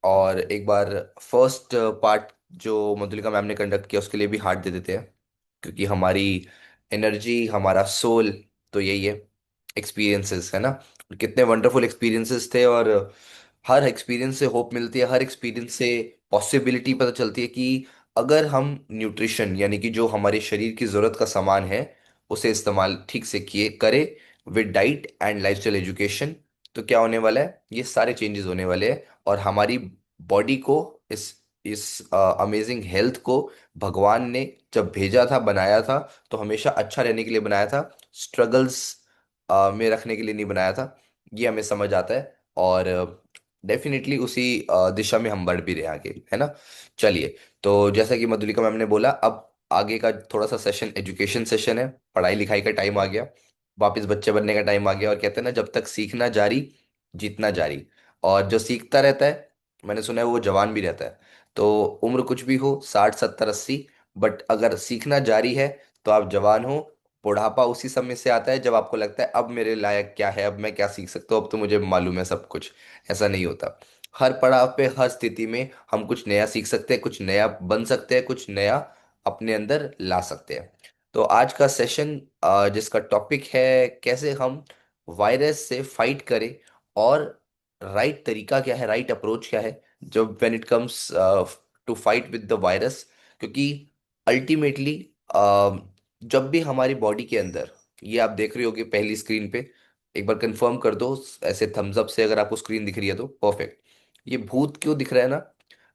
और एक बार first part जो मधुलिका मैम ने कंडक्ट किया उसके लिए भी हार्ट दे देते हैं, क्योंकि हमारी एनर्जी, हमारा सोल तो यही है, एक्सपीरियंसेस है ना। कितने वंडरफुल एक्सपीरियंसेस थे, और हर एक्सपीरियंस से होप मिलती है, हर एक्सपीरियंस से पॉसिबिलिटी पता चलती है कि अगर हम न्यूट्रिशन यानी कि जो हमारे शरीर की ज़रूरत का सामान है उसे इस्तेमाल ठीक से किए करें, with diet and lifestyle education, तो क्या होने वाला है, ये सारे चेंजेस होने वाले हैं। और हमारी बॉडी को, इस अमेजिंग हेल्थ को भगवान ने जब भेजा था, बनाया था, तो हमेशा अच्छा रहने के लिए बनाया था, स्ट्रगल्स में रखने के लिए नहीं बनाया था। ये हमें समझ आता है, और डेफिनेटली उसी दिशा में हम बढ़ भी रहे हैं आगे, है ना। चलिए, तो जैसा कि मधुलिका मैम ने बोला, अब आगे का थोड़ा सा सेशन एजुकेशन सेशन है, पढ़ाई लिखाई का टाइम आ गया, वापस बच्चे बनने का टाइम आ गया। और कहते हैं ना, जब तक सीखना जारी, जीतना जारी। और जो सीखता रहता है, मैंने सुना है वो जवान भी रहता है। तो उम्र कुछ भी हो, 60 70 80, बट अगर सीखना जारी है तो आप जवान हो। बुढ़ापा उसी समय से आता है जब आपको लगता है अब मेरे लायक क्या है, अब मैं क्या सीख सकता हूँ, अब तो मुझे मालूम है सब कुछ। ऐसा नहीं होता। हर पड़ाव पे, हर स्थिति में हम कुछ नया सीख सकते हैं, कुछ नया बन सकते हैं, कुछ नया अपने अंदर ला सकते हैं। तो आज का सेशन, जिसका टॉपिक है कैसे हम वायरस से फाइट करें, और राइट तरीका क्या है, राइट अप्रोच क्या है जब when it comes to fight with the virus. क्योंकि अल्टीमेटली जब भी हमारी बॉडी के अंदर, ये आप देख रहे होगे पहली स्क्रीन पे, एक बार कंफर्म कर दो ऐसे थम्स अप से अगर आपको स्क्रीन दिख रही है तो परफेक्ट। ये भूत क्यों दिख रहा है ना,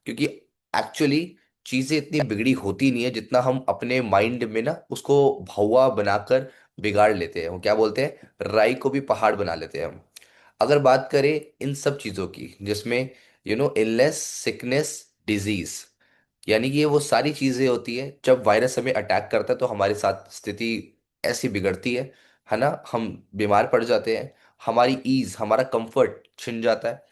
क्योंकि एक्चुअली चीजें इतनी बिगड़ी होती नहीं है जितना हम अपने माइंड में ना उसको भौवा बनाकर बिगाड़ लेते हैं। वो क्या बोलते हैं, राई को भी पहाड़ बना लेते हैं हम। अगर बात करें इन सब चीजों की, जिसमें इलनेस, सिकनेस, डिजीज, यानी कि ये वो सारी चीजें होती है, जब वायरस हमें अटैक करता है तो हमारे साथ स्थिति ऐसी बिगड़ती है ना, हम बीमार पड़ जाते हैं, हमारी ईज, हमारा कंफर्ट छिन जाता है।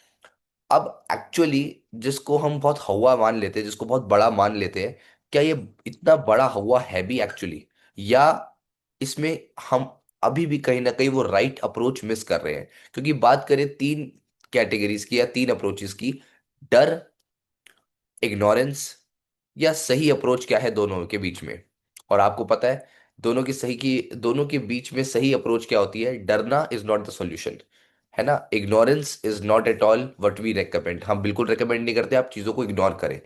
अब एक्चुअली जिसको हम बहुत हवा मान लेते हैं, जिसको बहुत बड़ा मान लेते हैं, क्या ये इतना बड़ा हवा है भी एक्चुअली, या इसमें हम अभी भी कहीं ना कहीं वो राइट अप्रोच मिस कर रहे हैं। क्योंकि बात करें तीन कैटेगरीज की या तीन अप्रोचेस की, डर, इग्नोरेंस, या सही अप्रोच क्या है दोनों के बीच में। और आपको पता है दोनों के बीच में सही अप्रोच क्या होती है, डरना इज नॉट द सॉल्यूशन, है ना। Ignorance is not at all what we recommend, हम बिल्कुल रेकमेंड नहीं करते आप चीजों को इग्नोर करें,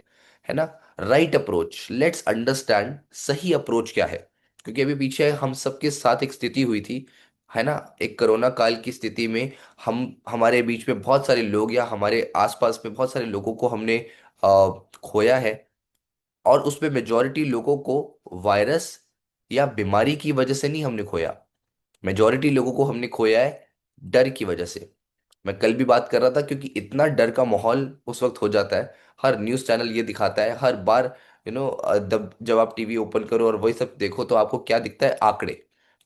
है ना। राइट अप्रोच, लेट्स अंडरस्टैंड सही अप्रोच क्या है। क्योंकि अभी पीछे हम सबके साथ एक स्थिति हुई थी, है ना, एक कोरोना काल की स्थिति में हम, हमारे बीच में बहुत सारे लोग या हमारे आसपास में बहुत सारे लोगों को हमने खोया है। और उसमें मेजॉरिटी लोगों को वायरस या बीमारी की वजह से नहीं हमने खोया, मेजॉरिटी लोगों को हमने खोया है डर की वजह से। मैं कल भी बात कर रहा था, क्योंकि इतना डर का माहौल उस वक्त हो जाता है, हर न्यूज़ चैनल ये दिखाता है हर बार। जब आप टीवी ओपन करो और वही सब देखो तो आपको क्या दिखता है, आंकड़े,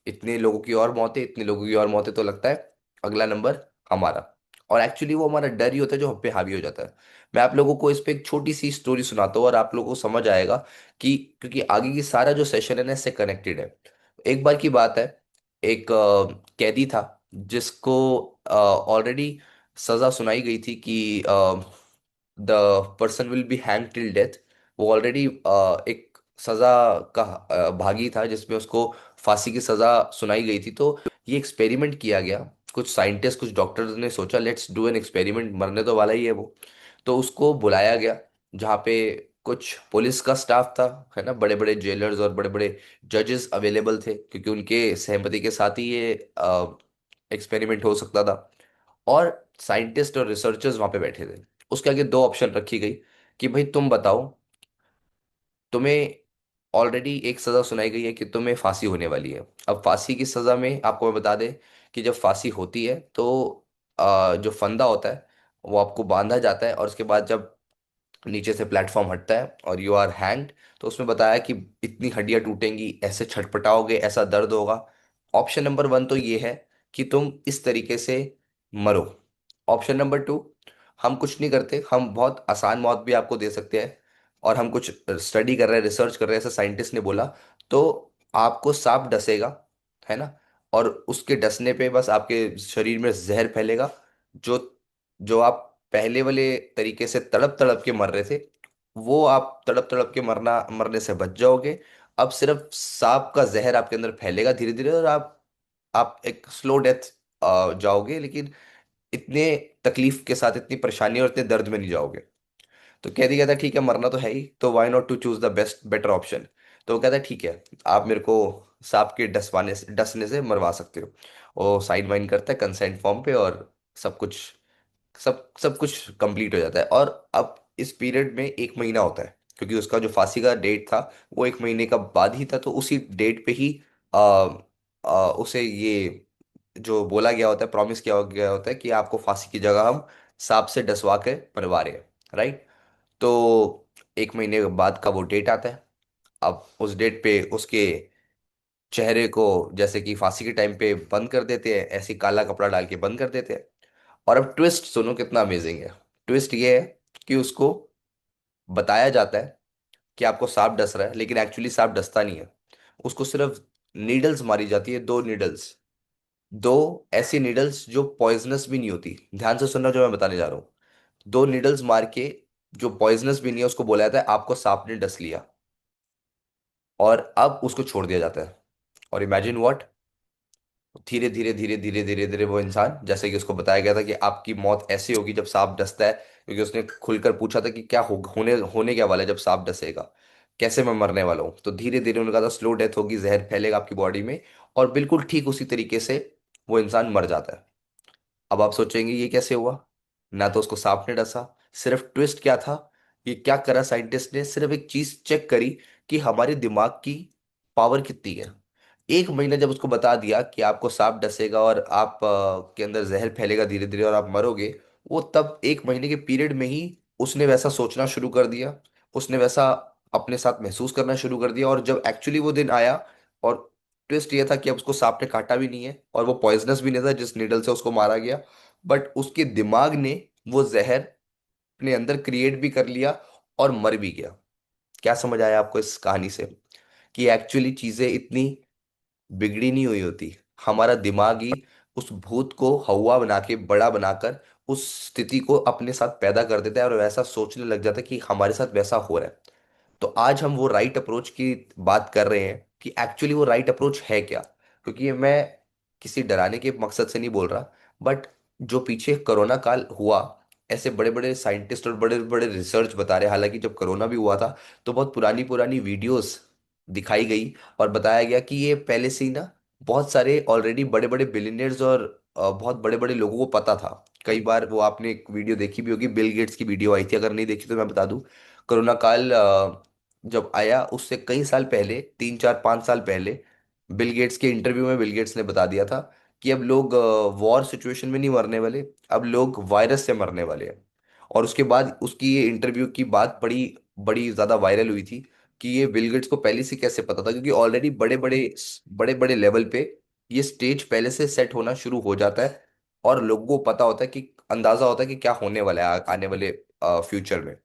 इतने लोगों की और मौतें, इतने लोगों की और मौतें, तो लगता है अगला नंबर हमारा। और एक्चुअली वो हमारा डर ही होता है जो हम पे हावी हो जाता है। मैं आप लोगों को इस पे एक छोटी सी स्टोरी सुनाता हूँ और आप लोगों को समझ आएगा कि, क्योंकि आगे की सारा जो सेशन है ना इससे कनेक्टेड है। एक बार की बात है, एक कैदी था जिसको ऑलरेडी सजा सुनाई गई थी कि the person will be hang till death. वो ऑलरेडी एक सजा का भागी था, जिसमें उसको फांसी की सजा सुनाई गई थी। तो ये एक्सपेरिमेंट किया गया, कुछ साइंटिस्ट, कुछ डॉक्टर्स ने सोचा लेट्स डू एन एक्सपेरिमेंट, मरने तो वाला ही है वो। तो उसको बुलाया गया, जहाँ पे कुछ पुलिस का स्टाफ था, है ना, बड़े बड़े जेलर्स और बड़े बड़े जजेस अवेलेबल थे, क्योंकि उनके सहमति के साथ ही ये एक्सपेरिमेंट हो सकता था। और साइंटिस्ट और रिसर्चर्स वहां पे बैठे थे। उसके आगे दो ऑप्शन रखी गई कि भाई तुम बताओ, तुम्हें ऑलरेडी एक सजा सुनाई गई है कि तुम्हें फांसी होने वाली है। अब फांसी की सजा में आपको मैं बता दें कि जब फांसी होती है तो जो फंदा होता है वो आपको बांधा जाता है, और उसके बाद जब नीचे से प्लेटफॉर्म हटता है और यू आर हैंग्ड, तो उसमें बताया कि इतनी हड्डियां टूटेंगी, ऐसे छटपटाओगे, ऐसा दर्द होगा। ऑप्शन नंबर वन तो ये है कि तुम इस तरीके से मरो। ऑप्शन नंबर टू, हम कुछ नहीं करते, हम बहुत आसान मौत भी आपको दे सकते हैं, और हम कुछ स्टडी कर रहे हैं, रिसर्च कर रहे हैं, ऐसा साइंटिस्ट ने बोला। तो आपको सांप डसेगा, है ना, और उसके डसने पे बस आपके शरीर में जहर फैलेगा, जो जो आप पहले वाले तरीके से तड़प तड़प के मर रहे थे, वो आप तड़प तड़प के मरने से बच जाओगे। अब सिर्फ सांप का जहर आपके अंदर फैलेगा धीरे धीरे, और आप एक स्लो डेथ जाओगे, लेकिन इतने तकलीफ के साथ, इतनी परेशानी और इतने दर्द में नहीं जाओगे। तो कह दिया था ठीक है, मरना तो है ही, तो why not to choose the best better option. तो वो कहता है ठीक है, आप मेरे को सांप के डसने से मरवा सकते हो। वो साइन वाइन करता है कंसेंट फॉर्म पे, और सब कुछ सब सब कुछ कंप्लीट हो जाता है। और अब इस पीरियड में 1 महीना होता है, क्योंकि उसका जो फांसी का डेट था वो 1 महीने का बाद ही था, तो उसी डेट पे ही उसे ये जो बोला गया होता है, प्रॉमिस किया गया होता है कि आपको फांसी की जगह हम सांप से डसवा के मरवा रहे हैं, राइट। तो 1 महीने के बाद का वो डेट आता है। अब उस डेट पे उसके चेहरे को जैसे कि फांसी के टाइम पे बंद कर देते हैं, ऐसे ही काला कपड़ा डाल के बंद कर देते हैं। और अब ट्विस्ट सुनो कितना अमेजिंग है। ट्विस्ट ये है कि उसको बताया जाता है कि आपको सांप डस रहा है, लेकिन एक्चुअली सांप डसता नहीं है। उसको सिर्फ नीडल्स मारी जाती है, 2 नीडल्स। दो ऐसी नीडल्स जो पॉइजनस भी नहीं होती, ध्यान से सुनना जो मैं बताने जा रहा हूँ। 2 नीडल्स मार के, जो पॉइजनस भी नहीं है, उसको बोला जाता है आपको सांप ने डस लिया। और अब उसको छोड़ दिया जाता है। और इमेजिन व्हाट, धीरे धीरे धीरे धीरे धीरे धीरे वो इंसान, जैसे कि उसको बताया गया था कि आपकी मौत ऐसी होगी जब सांप डसता है, क्योंकि उसने खुलकर पूछा था कि क्या होने होने क्या वाला है जब सांप डसेगा, कैसे मैं मरने वाला हूँ। तो धीरे धीरे उन्होंने कहा था स्लो डेथ होगी, जहर फैलेगा आपकी बॉडी में। और बिल्कुल ठीक उसी तरीके से वो इंसान मर जाता है। अब आप सोचेंगे ये कैसे हुआ, ना तो उसको सांप ने डसा। सिर्फ ट्विस्ट क्या था, ये क्या करा साइंटिस्ट ने, सिर्फ एक चीज चेक करी कि हमारे दिमाग की पावर कितनी है। 1 महीना जब उसको बता दिया कि आपको सांप डसेगा और आप के अंदर जहर फैलेगा धीरे धीरे और आप मरोगे, वो तब 1 महीने के पीरियड में ही उसने वैसा सोचना शुरू कर दिया। उसने वैसा अपने साथ महसूस करना शुरू कर दिया। और जब एक्चुअली वो दिन आया, और ट्विस्ट ये था कि अब उसको सांप ने काटा भी नहीं है और वो पॉइजनस भी नहीं था जिस निडल से उसको मारा गया, बट उसके दिमाग ने वो जहर अपने अंदर क्रिएट भी कर लिया और मर भी गया। क्या समझ आया आपको इस कहानी से, कि एक्चुअली चीजें इतनी बिगड़ी नहीं हुई होती। हमारा दिमाग ही उस भूत को हवा बना के, बड़ा बनाकर उस स्थिति को अपने साथ पैदा कर देता है, और वैसा सोचने लग जाता है कि हमारे साथ वैसा हो रहा है। तो आज हम वो राइट अप्रोच की बात कर रहे हैं कि एक्चुअली वो राइट अप्रोच है क्या। क्योंकि ये मैं किसी डराने के मकसद से नहीं बोल रहा, बट जो पीछे कोरोना काल हुआ, ऐसे बड़े बड़े साइंटिस्ट और बड़े बड़े रिसर्च बता रहे हैं, हालांकि जब कोरोना भी हुआ था तो बहुत पुरानी पुरानी वीडियोस दिखाई गई, और बताया गया कि ये पहले से ही ना बहुत सारे ऑलरेडी बड़े बड़े बिलियनियर्स और बहुत बड़े बड़े लोगों को पता था। कई बार वो आपने एक वीडियो देखी भी होगी, बिल गेट्स की वीडियो आई थी, अगर नहीं देखी तो मैं बता दूं। कोरोना काल जब आया उससे कई साल पहले, 3 4 5 साल पहले, बिल गेट्स के इंटरव्यू में बिल गेट्स ने बता दिया था कि अब लोग वॉर सिचुएशन में नहीं मरने वाले, अब लोग वायरस से मरने वाले हैं। और उसके बाद उसकी ये इंटरव्यू की बात बड़ी बड़ी ज़्यादा वायरल हुई थी कि ये बिल गेट्स को पहले से कैसे पता था, क्योंकि ऑलरेडी बड़े बड़े लेवल पे ये स्टेज पहले से सेट होना शुरू हो जाता है, और लोगों को पता होता है कि अंदाजा होता है कि क्या होने वाला है आने वाले फ्यूचर में।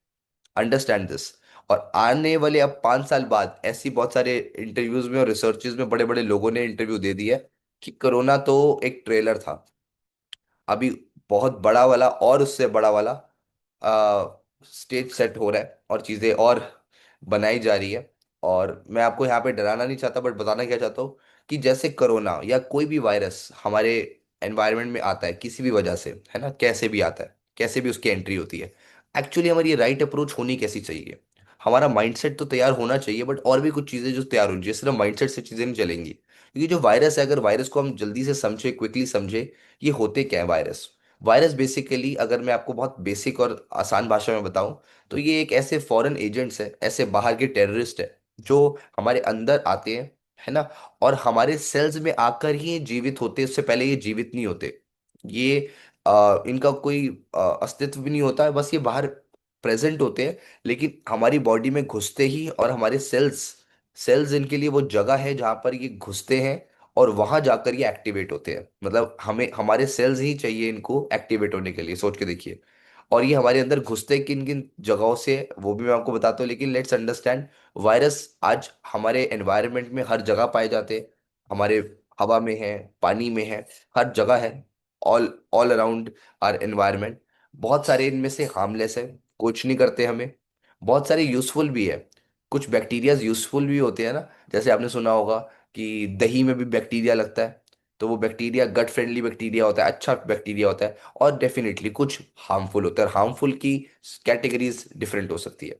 Understand this. और आने वाले अब 5 साल बाद ऐसी बहुत सारे इंटरव्यूज में और रिसर्चेज में बड़े बड़े लोगों ने इंटरव्यू दे दिया कि कोरोना तो एक ट्रेलर था, अभी बहुत बड़ा वाला और उससे बड़ा वाला स्टेज सेट हो रहा है, और चीज़ें और बनाई जा रही है। और मैं आपको यहाँ पे डराना नहीं चाहता, बट बताना क्या चाहता हूँ कि जैसे कोरोना या कोई भी वायरस हमारे एनवायरनमेंट में आता है किसी भी वजह से, है ना, कैसे भी आता है, कैसे भी उसकी एंट्री होती है, एक्चुअली हमारी राइट अप्रोच होनी कैसी चाहिए। हमारा माइंडसेट तो तैयार होना चाहिए, बट और भी कुछ चीज़ें जो तैयार होनी चाहिए, सिर्फ माइंडसेट से चीज़ें नहीं चलेंगी। क्योंकि जो वायरस है, अगर वायरस को हम जल्दी से समझे, क्विकली समझे, ये होते क्या है वायरस। वायरस बेसिकली, अगर मैं आपको बहुत बेसिक और आसान भाषा में बताऊं, तो ये एक ऐसे फॉरेन एजेंट्स है, ऐसे बाहर के टेररिस्ट है जो हमारे अंदर आते हैं, है ना, और हमारे सेल्स में आकर ही ये जीवित होते हैं, उससे पहले ये जीवित नहीं होते। ये इनका कोई अस्तित्व भी नहीं होता है, बस ये बाहर प्रेजेंट होते हैं, लेकिन हमारी बॉडी में घुसते ही, और हमारे सेल्स सेल्स इनके लिए वो जगह है जहां पर ये घुसते हैं, और वहां जाकर ये एक्टिवेट होते हैं। मतलब हमें हमारे सेल्स ही चाहिए इनको एक्टिवेट होने के लिए, सोच के देखिए। और ये हमारे अंदर घुसते किन किन जगहों से वो भी मैं आपको बताता हूँ, लेकिन लेट्स अंडरस्टैंड। वायरस आज हमारे एनवायरनमेंट में हर जगह पाए जाते हैं। हमारे हवा में है, पानी में है, हर जगह है, all all around our environment. बहुत सारे इनमें से हार्मलेस है, कुछ नहीं करते हमें। बहुत सारे यूजफुल भी है, कुछ बैक्टीरियाज यूजफुल भी होते हैं ना। जैसे आपने सुना होगा कि दही में भी बैक्टीरिया लगता है, तो वो बैक्टीरिया गट फ्रेंडली बैक्टीरिया होता है, अच्छा बैक्टीरिया होता है। और डेफिनेटली कुछ हार्मफुल होता है, और हार्मफुल की कैटेगरीज डिफरेंट हो सकती है।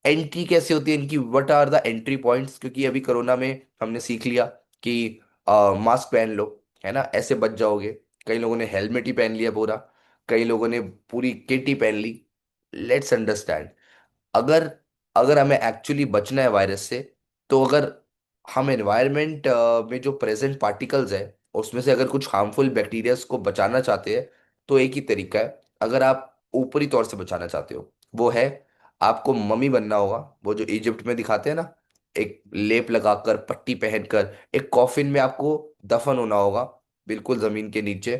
एंट्री कैसे होती है इनकी, what are the entry points, क्योंकि अभी कोरोना में हमने सीख लिया कि मास्क पहन लो, है ना, ऐसे बच जाओगे। कई लोगों ने हेलमेट ही पहन लिया पूरा, कई लोगों ने पूरी किट ही पहन ली। लेट्स अंडरस्टैंड, अगर अगर हमें एक्चुअली बचना है वायरस से, तो अगर हम एनवायरनमेंट में जो प्रेजेंट पार्टिकल्स है उसमें से अगर कुछ हार्मफुल बैक्टीरियाज को बचाना चाहते हैं, तो एक ही तरीका है। अगर आप ऊपरी तौर से बचाना चाहते हो, वो है आपको मम्मी बनना होगा, वो जो इजिप्ट में दिखाते हैं ना, एक लेप लगाकर पट्टी पहनकर एक कॉफिन में आपको दफन होना होगा, बिल्कुल जमीन के नीचे।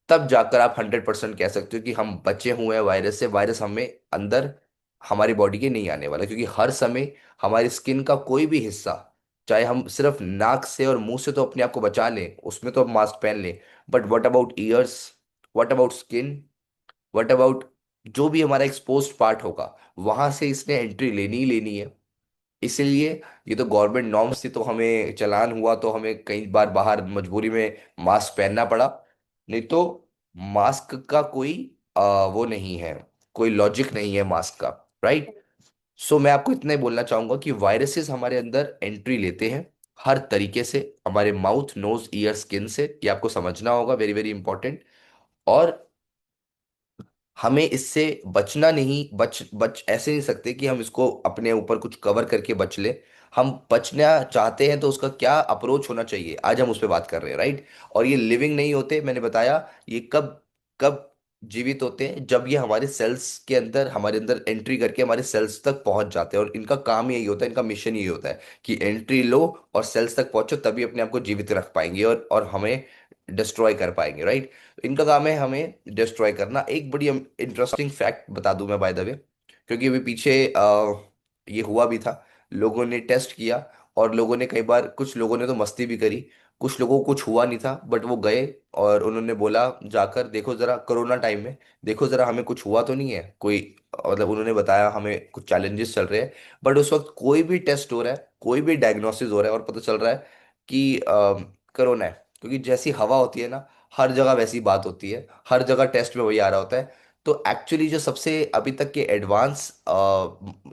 तब जाकर आप 100% कह सकते हो कि हम बचे हुए हैं वायरस से, वायरस हमें अंदर हमारी बॉडी के नहीं आने वाला। क्योंकि हर समय हमारी स्किन का कोई भी हिस्सा, चाहे हम सिर्फ नाक से और मुंह से तो अपने आप को बचा लें, उसमें तो हम मास्क पहन लें, but what about years, what about skin, what about जो भी हमारा एक्सपोज्ड पार्ट होगा, वहां से इसने एंट्री लेनी ही लेनी है। इसीलिए ये तो गवर्नमेंट नॉर्म्स थी, तो हमें चालान हुआ, तो हमें कई बार बाहर मजबूरी में मास्क पहनना पड़ा। नहीं तो मास्क का कोई वो नहीं है, कोई लॉजिक नहीं है मास्क का, राइट। सो मैं आपको इतना ही बोलना चाहूंगा कि वायरसेस हमारे अंदर एंट्री लेते हैं हर तरीके से, हमारे माउथ, नोज, ईयर, स्किन से। ये आपको समझना होगा, वेरी वेरी इंपॉर्टेंट। और हमें इससे बचना नहीं, बच बच ऐसे नहीं सकते कि हम इसको अपने ऊपर कुछ कवर करके बच ले। हम बचना चाहते हैं तो उसका क्या अप्रोच होना चाहिए, आज हम उस पर बात कर रहे हैं, राइट। और ये लिविंग नहीं होते, मैंने बताया। ये कब कब जीवित होते हैं, जब ये हमारे सेल्स के अंदर, हमारे अंदर एंट्री करके हमारे सेल्स तक पहुंच जाते हैं। और इनका काम यही होता है, इनका मिशन यही होता है कि एंट्री लो और सेल्स तक पहुंचो, तभी अपने आप को जीवित रख पाएंगे और हमें डिस्ट्रॉय कर पाएंगे, राइट। इनका काम है हमें डिस्ट्रॉय करना। एक बड़ी इंटरेस्टिंग फैक्ट बता दूं मैं, बाय द वे, क्योंकि अभी पीछे ये हुआ भी था, लोगों ने टेस्ट किया, और लोगों ने कई बार, कुछ लोगों ने तो मस्ती भी करी। कुछ लोगों को कुछ हुआ नहीं था, बट वो गए और उन्होंने बोला जाकर, देखो जरा कोरोना टाइम में, देखो जरा हमें कुछ हुआ तो नहीं है कोई, मतलब उन्होंने बताया हमें कुछ चैलेंजेस चल रहे हैं, बट उस वक्त कोई भी टेस्ट हो रहा है, कोई भी डायग्नोसिस हो रहा है, और पता चल रहा है कि कोरोना है। क्योंकि जैसी हवा होती है ना, हर जगह वैसी बात होती है, हर जगह टेस्ट में वही आ रहा होता है। तो एक्चुअली जो सबसे अभी तक के एडवांस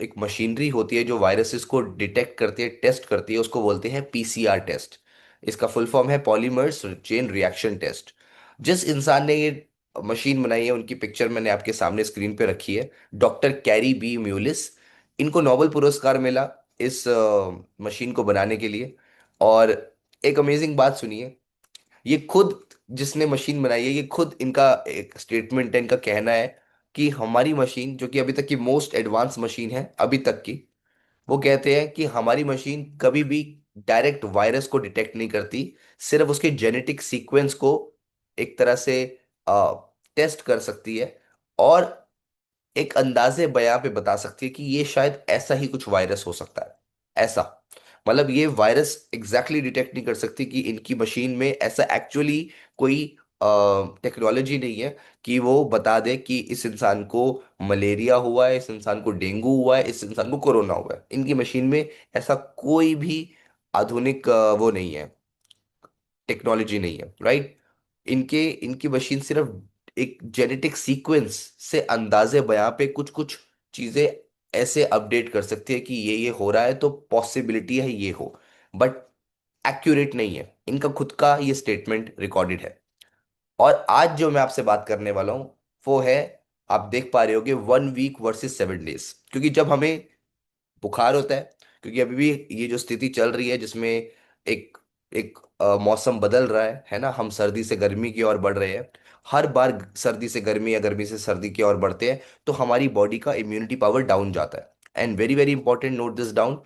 एक मशीनरी होती है जो वायरसेस को डिटेक्ट करती है, टेस्ट करती है, उसको बोलते हैं पीसीआर टेस्ट। इसका फुल फॉर्म है पॉलीमर्स चेन रिएक्शन टेस्ट। जिस इंसान ने ये मशीन बनाई है, उनकी पिक्चर मैंने आपके सामने स्क्रीन पे रखी है, डॉक्टर कैरी बी म्यूलिस। इनको नोबेल पुरस्कार मिला इस मशीन को बनाने के लिए। और एक अमेजिंग बात सुनिए, ये खुद, जिसने मशीन बनाई है, ये खुद, इनका एक स्टेटमेंट है, इनका कहना है कि हमारी मशीन, जो कि अभी तक की मोस्ट एडवांस मशीन है अभी तक की, वो कहते हैं कि हमारी मशीन कभी भी डायरेक्ट वायरस को डिटेक्ट नहीं करती, सिर्फ उसके जेनेटिक सीक्वेंस को एक तरह से टेस्ट कर सकती है, और एक अंदाजे बयां पे बता सकती है कि ये शायद ऐसा ही कुछ वायरस हो सकता है। ऐसा, मतलब ये वायरस एग्जैक्टली डिटेक्ट नहीं कर सकती कि इनकी मशीन में ऐसा एक्चुअली कोई टेक्नोलॉजी नहीं है कि वो बता दे कि इस इंसान को मलेरिया हुआ है, इस इंसान को डेंगू हुआ है, इस इंसान को कोरोना हुआ है। इनकी मशीन में ऐसा कोई भी आधुनिक वो नहीं है, टेक्नोलॉजी नहीं है, राइट। इनके इनकी मशीन सिर्फ एक जेनेटिक सीक्वेंस से अंदाजे बयां पे कुछ कुछ चीजें ऐसे अपडेट कर सकती है कि ये हो रहा है, तो पॉसिबिलिटी है ये हो, बट एक्यूरेट नहीं है। इनका खुद का ये स्टेटमेंट रिकॉर्डेड है। और आज जो मैं आपसे बात करने वाला हूं, वो है, आप देख पा रहे होगे, 1 वीक वर्सेस 7 डेज। क्योंकि जब हमें बुखार होता है, क्योंकि अभी भी ये जो स्थिति चल रही है जिसमें एक एक मौसम बदल रहा है ना, हम सर्दी से गर्मी की ओर बढ़ रहे हैं। हर बार सर्दी से गर्मी या गर्मी से सर्दी की ओर बढ़ते हैं, तो हमारी बॉडी का इम्यूनिटी पावर डाउन जाता है। And very very important, note this down,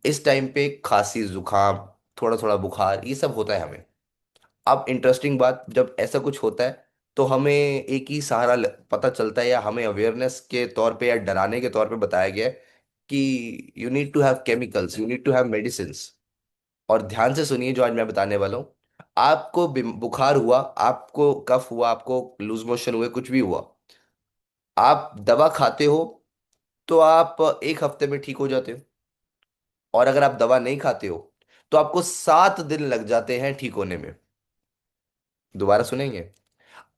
इस टाइम पे खांसी, जुकाम, थोड़ा थोड़ा बुखार, ये सब होता है हमें। अब इंटरेस्टिंग बात, जब ऐसा कुछ होता है, तो हमें एक ही सहारा पता चलता है, या हमें अवेयरनेस के तौर पे या डराने के तौर पे बताया गया है कि you need to have chemicals, you need to have medicine. और ध्यान से सुनिए जो आज मैं बताने वाला हूँ। आपको बुखार हुआ, आपको कफ हुआ, आपको लूज मोशन हुए, कुछ भी हुआ, आप दवा खाते हो तो आप 1 हफ्ते में ठीक हो जाते हो, और अगर आप दवा नहीं खाते हो तो आपको 7 दिन लग जाते हैं ठीक होने में। दोबारा सुनेंगे।